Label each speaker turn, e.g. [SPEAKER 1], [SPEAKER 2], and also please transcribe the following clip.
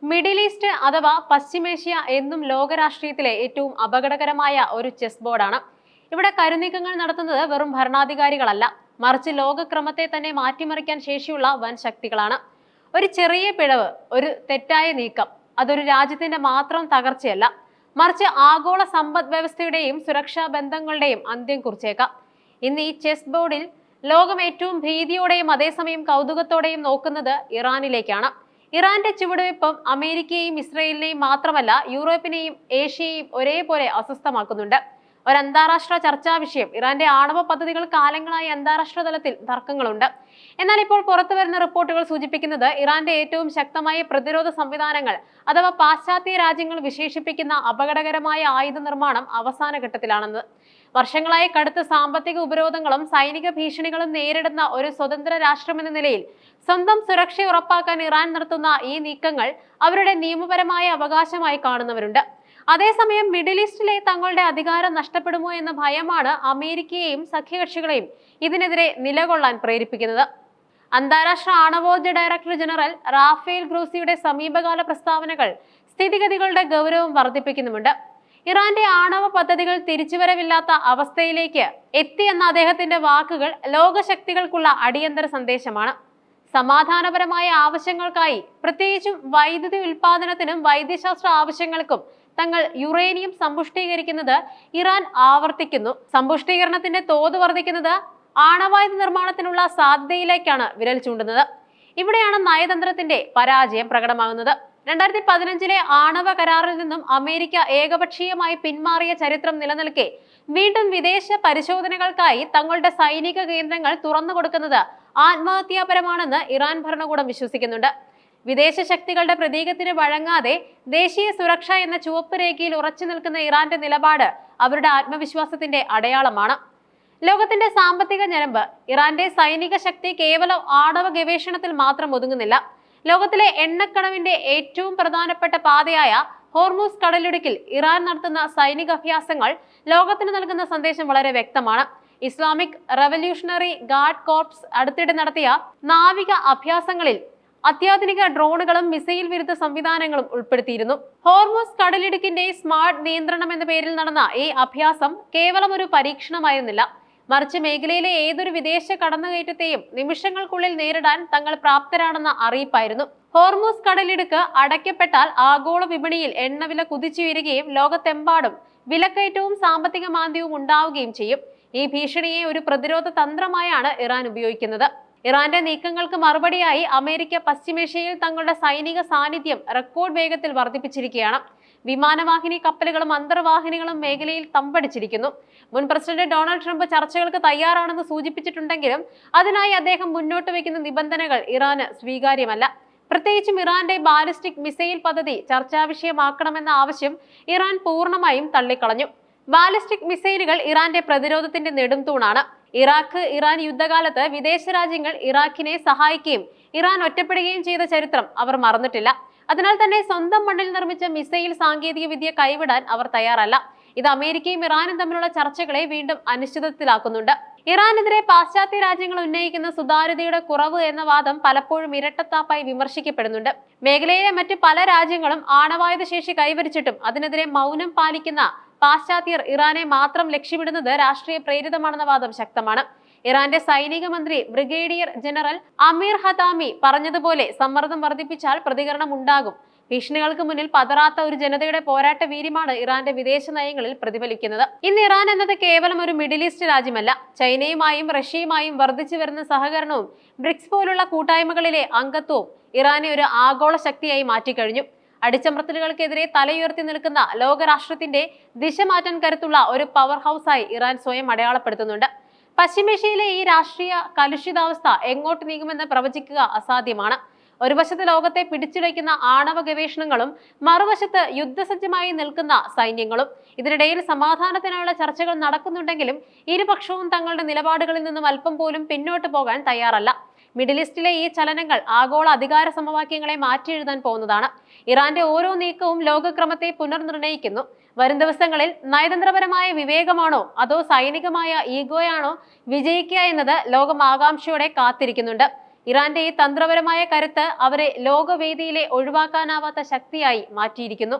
[SPEAKER 1] Middle east അഥവാ പശ്ചിമേഷ്യ എന്നും ലോകരാഷ്ട്രീയത്തിലെ ഏറ്റവും അപകടകരമായ ഒരു ചെസ് ബോർഡാണ്. ഇവിടെ കരുനീക്കങ്ങൾ നടത്തുന്നത് വെറും ഭരണാധികാരികളല്ല, മറിച്ച് ലോകക്രമത്തെ തന്നെ മാറ്റിമറിക്കാൻ ശേഷിയുള്ള വൻ ശക്തികളാണ്. ഒരു ചെറിയ പിഴവ്, ഒരു തെറ്റായ നീക്കം, അതൊരു രാജ്യത്തിന്റെ മാത്രം തകർച്ചയല്ല, മറിച്ച് ആഗോള സമ്പദ് വ്യവസ്ഥയുടെയും സുരക്ഷാ ബന്ധങ്ങളുടെയും അന്ത്യം കുറിച്ചേക്കാം. ഇന്ന് ഈ ചെസ് ബോർഡിൽ ലോകം ഏറ്റവും ഭീതിയോടെയും അതേസമയം കൗതുകത്തോടെയും നോക്കുന്നത് ഇറാനിലേക്കാണ്. ഇറാന്റെ ചുവടുവയ്പ് അമേരിക്കയെയും ഇസ്രയേലിനെയും മാത്രമല്ല യൂറോപ്പിനെയും ഏഷ്യയെയും ഒരേപോലെ അസ്വസ്ഥമാക്കുന്നുണ്ട്. ഒരു അന്താരാഷ്ട്ര ചർച്ചാ വിഷയം. ഇറാന്റെ ആണവ പദ്ധതികൾ കാലങ്ങളായി അന്താരാഷ്ട്ര തലത്തിൽ തർക്കങ്ങളുണ്ട്. എന്നാൽ ഇപ്പോൾ പുറത്തു വരുന്ന റിപ്പോർട്ടുകൾ സൂചിപ്പിക്കുന്നത് ഇറാന്റെ ഏറ്റവും ശക്തമായ പ്രതിരോധ സംവിധാനങ്ങൾ അഥവാ പാശ്ചാത്യ രാജ്യങ്ങൾ വിശേഷിപ്പിക്കുന്ന അപകടകരമായ ആയുധ നിർമ്മാണം അവസാന ഘട്ടത്തിലാണെന്ന്. വർഷങ്ങളായി കടുത്ത സാമ്പത്തിക ഉപരോധങ്ങളും സൈനിക ഭീഷണികളും നേരിടുന്ന ഒരു സ്വതന്ത്ര രാഷ്ട്രമെന്ന നിലയിൽ സ്വന്തം സുരക്ഷ ഉറപ്പാക്കാൻ ഇറാൻ നടത്തുന്ന ഈ നീക്കങ്ങൾ അവരുടെ നിയമപരമായ അവകാശമായി കാണുന്നവരുണ്ട്. അതേസമയം മിഡിൽ ഈസ്റ്റിലെ തങ്ങളുടെ അധികാരം നഷ്ടപ്പെടുമോ എന്ന ഭയമാണ് അമേരിക്കയെയും സഖ്യകക്ഷികളെയും ഇതിനെതിരെ നിലകൊള്ളാൻ പ്രേരിപ്പിക്കുന്നത്. അന്താരാഷ്ട്ര ആണവോർജ്ജ ഡയറക്ടർ ജനറൽ റാഫേൽ ഗ്രോസിയുടെ സമീപകാല പ്രസ്താവനകൾ സ്ഥിതിഗതികളുടെ ഗൗരവം വർദ്ധിപ്പിക്കുന്നുമുണ്ട്. ഇറാന്റെ ആണവ പദ്ധതികൾ തിരിച്ചുവരവില്ലാത്ത അവസ്ഥയിലേക്ക് എത്തിയെന്ന അദ്ദേഹത്തിന്റെ വാക്കുകൾ ലോകശക്തികൾക്കുള്ള അടിയന്തര സന്ദേശമാണ്. സമാധാനപരമായ ആവശ്യങ്ങൾക്കായി, പ്രത്യേകിച്ചും വൈദ്യുതി ഉൽപാദനത്തിനും വൈദ്യശാസ്ത്ര ആവശ്യങ്ങൾക്കും തങ്ങൾ യുറേനിയം സമ്പുഷ്ടീകരിക്കുന്നത് ഇറാൻ ആവർത്തിക്കുന്നു. സമ്പുഷ്ടീകരണത്തിന്റെ തോത് വർദ്ധിക്കുന്നത് ആണവായുധ നിർമ്മാണത്തിനുള്ള സാധ്യതയിലേക്കാണ് വിരൽ ചൂണ്ടുന്നത്. ഇവിടെയാണ് നയതന്ത്രത്തിന്റെ പരാജയം പ്രകടമാകുന്നത്. 2015 ആണവ കരാറിൽ നിന്നും അമേരിക്ക ഏകപക്ഷീയമായി പിന്മാറിയ ചരിത്രം നിലനിൽക്കെ വീണ്ടും വിദേശ പരിശോധനകൾക്കായി തങ്ങളുടെ സൈനിക കേന്ദ്രങ്ങൾ തുറന്നു കൊടുക്കുന്നത് ആത്മഹത്യാപരമാണെന്ന് ഇറാൻ ഭരണകൂടം വിശ്വസിക്കുന്നുണ്ട്. വിദേശ ശക്തികളുടെ പ്രതീകത്തിന് വഴങ്ങാതെ ദേശീയ സുരക്ഷ എന്ന ചുവപ്പ് രേഖയിൽ ഉറച്ചു നിൽക്കുന്ന ഇറാന്റെ നിലപാട് അവരുടെ ആത്മവിശ്വാസത്തിന്റെ അടയാളമാണ്. ലോകത്തിന്റെ സാമ്പത്തിക ഞരമ്പ്. ഇറാന്റെ സൈനിക ശക്തി കേവലം ആണവ ഗവേഷണത്തിൽ മാത്രം ഒതുങ്ങുന്നില്ല. ലോകത്തിലെ എണ്ണക്കടവിന്റെ ഏറ്റവും പ്രധാനപ്പെട്ട പാതയായ ഹോർമൂസ് കടലിടുക്കിൽ ഇറാൻ നടത്തുന്ന സൈനിക അഭ്യാസങ്ങൾ ലോകത്തിന് നൽകുന്ന സന്ദേശം വളരെ വ്യക്തമാണ്. ഇസ്ലാമിക് റവല്യൂഷണറി ഗാർഡ് കോർപ്സ് അടുത്തിടെ നടത്തിയ നാവിക അഭ്യാസങ്ങളിൽ അത്യാധുനിക ഡ്രോണുകളും മിസൈൽ വിരുദ്ധ സംവിധാനങ്ങളും ഉൾപ്പെടുത്തിയിരുന്നു. ഹോർമൂസ് കടലിടുക്കിന്റെ സ്മാർട്ട് നിയന്ത്രണം എന്ന പേരിൽ നടന്ന ഈ അഭ്യാസം കേവലം ഒരു പരീക്ഷണമായിരുന്നില്ല, മറിച്ച് മേഖലയിലെ ഏതൊരു വിദേശ കടന്നുകയറ്റത്തെയും നിമിഷങ്ങൾക്കുള്ളിൽ നേരിടാൻ തങ്ങൾ പ്രാപ്തരാണെന്ന അറിയിപ്പായിരുന്നു. ഹോർമൂസ് കടലിടുക്ക് അടയ്ക്കപ്പെട്ടാൽ ആഗോള വിപണിയിൽ എണ്ണവില കുതിച്ചുയരുകയും ലോകത്തെമ്പാടും വിലക്കയറ്റവും സാമ്പത്തിക മാന്ദ്യവും ഉണ്ടാവുകയും ചെയ്യും. ഈ ഭീഷണിയെ ഒരു പ്രതിരോധ തന്ത്രമായാണ് ഇറാൻ ഉപയോഗിക്കുന്നത്. ഇറാന്റെ നീക്കങ്ങൾക്ക് മറുപടിയായി അമേരിക്ക പശ്ചിമേഷ്യയിൽ തങ്ങളുടെ സൈനിക സാന്നിധ്യം റെക്കോർഡ് വേഗത്തിൽ വർദ്ധിപ്പിച്ചിരിക്കുകയാണ്. വിമാനവാഹിനി കപ്പലുകളും അന്തർവാഹിനികളും മേഖലയിൽ തമ്പടിച്ചിരിക്കുന്നു. മുൻ പ്രസിഡന്റ് ഡൊണാൾഡ് ട്രംപ് ചർച്ചകൾക്ക് തയ്യാറാണെന്ന് സൂചിപ്പിച്ചിട്ടുണ്ടെങ്കിലും അതിനായി അദ്ദേഹം മുന്നോട്ട് വയ്ക്കുന്ന നിബന്ധനകൾ ഇറാന് സ്വീകാര്യമല്ല. പ്രത്യേകിച്ചും ഇറാന്റെ ബാലിസ്റ്റിക് മിസൈൽ പദ്ധതി ചർച്ചാ വിഷയമാക്കണമെന്ന ആവശ്യം ഇറാൻ പൂർണ്ണമായും തള്ളിക്കളഞ്ഞു. ബാലിസ്റ്റിക് മിസൈലുകൾ ഇറാന്റെ പ്രതിരോധത്തിന്റെ നെടുംതൂണാണ്. ഇറാൻ യുദ്ധകാലത്ത് വിദേശ രാജ്യങ്ങൾ ഇറാഖിനെ സഹായിക്കുകയും ഇറാൻ ഒറ്റപ്പെടുകയും ചെയ്ത ചരിത്രം അവർ മറന്നിട്ടില്ല. അതിനാൽ തന്നെ സ്വന്തം മണ്ണിൽ നിർമ്മിച്ച മിസൈൽ സാങ്കേതിക വിദ്യ കൈവിടാൻ അവർ തയ്യാറല്ല. ഇത് അമേരിക്കയും ഇറാനും തമ്മിലുള്ള ചർച്ചകളെ വീണ്ടും അനിശ്ചിതത്വത്തിലാക്കുന്നുണ്ട്. ഇറാനെതിരെ പാശ്ചാത്യ രാജ്യങ്ങൾ ഉന്നയിക്കുന്ന സുതാര്യതയുടെ കുറവ് എന്ന വാദം പലപ്പോഴും ഇരട്ടത്താപ്പായി വിമർശിക്കപ്പെടുന്നുണ്ട്. മേഖലയിലെ മറ്റ് പല രാജ്യങ്ങളും ആണവായുധ ശേഷി കൈവരിച്ചിട്ടും അതിനെതിരെ മൗനം പാലിക്കുന്ന പാശ്ചാത്യർ ഇറാനെ മാത്രം ലക്ഷ്യമിടുന്നത് രാഷ്ട്രീയ പ്രേരിതമാണെന്ന വാദം ശക്തമാണ്. ഇറാന്റെ സൈനിക മന്ത്രി ബ്രിഗേഡിയർ ജനറൽ അമീർ ഹതാമി പറഞ്ഞതുപോലെ സമ്മർദ്ദം വർദ്ധിപ്പിച്ചാൽ പ്രതികരണം ഉണ്ടാകും. ഭീഷണികൾക്ക് മുന്നിൽ പതറാത്ത ഒരു ജനതയുടെ പോരാട്ട വീര്യമാണ് ഇറാന്റെ വിദേശ നയങ്ങളിൽ പ്രതിഫലിക്കുന്നത്. ഇന്ന് ഇറാൻ എന്നത് കേവലം ഒരു മിഡിൽ ഈസ്റ്റ് രാജ്യമല്ല. ചൈനയുമായും റഷ്യയുമായും വർദ്ധിച്ചു വരുന്ന സഹകരണവും ബ്രിക്സ് പോലുള്ള കൂട്ടായ്മകളിലെ അംഗത്വവും ഇറാനെ ഒരു ആഗോള ശക്തിയായി മാറ്റിക്കഴിഞ്ഞു. അടിച്ചമർത്തലുകൾക്കെതിരെ തലയുയർത്തി നിൽക്കുന്ന ലോകരാഷ്ട്രത്തിന്റെ ദിശ മാറ്റാൻ കരുത്തുള്ള ഒരു പവർ ഹൗസായി ഇറാൻ സ്വയം അടയാളപ്പെടുത്തുന്നുണ്ട്. പശ്ചിമേഷ്യയിലെ ഈ രാഷ്ട്രീയ കലുഷിതാവസ്ഥ എങ്ങോട്ട് നീങ്ങുമെന്ന് പ്രവചിക്കുക അസാധ്യമാണ്. ഒരു വശത്ത് ലോകത്തെ പിടിച്ചുലയ്ക്കുന്ന ആണവ ഗവേഷണങ്ങളും മറുവശത്ത് യുദ്ധസജ്ജമായി നിൽക്കുന്ന സൈന്യങ്ങളും. ഇതിനിടയിൽ സമാധാനത്തിനായുള്ള ചർച്ചകൾ നടക്കുന്നുണ്ടെങ്കിലും ഇരുപക്ഷവും തങ്ങളുടെ നിലപാടുകളിൽ നിന്നും അല്പം പോലും പിന്നോട്ട് പോകാൻ തയ്യാറല്ല. മിഡിൽ ഈസ്റ്റിലെ ഈ ചലനങ്ങൾ ആഗോള അധികാര സമവാക്യങ്ങളെ മാറ്റിയെഴുതാൻ പോകുന്നതാണ്. ഇറാന്റെ ഓരോ നീക്കവും ലോകക്രമത്തെ പുനർനിർണയിക്കുന്നു. വരും ദിവസങ്ങളിൽ നയതന്ത്രപരമായ വിവേകമാണോ അതോ സൈനികമായ ഈഗോയാണോ വിജയിക്കുക എന്നത് ലോകം ആകാംക്ഷയോടെ കാത്തിരിക്കുന്നുണ്ട്. ഇറാന്റെ ഈ തന്ത്രപരമായ കരുത്ത് അവരെ ലോകവേദിയിലെ ഒഴിവാക്കാനാവാത്ത ശക്തിയായി മാറ്റിയിരിക്കുന്നു.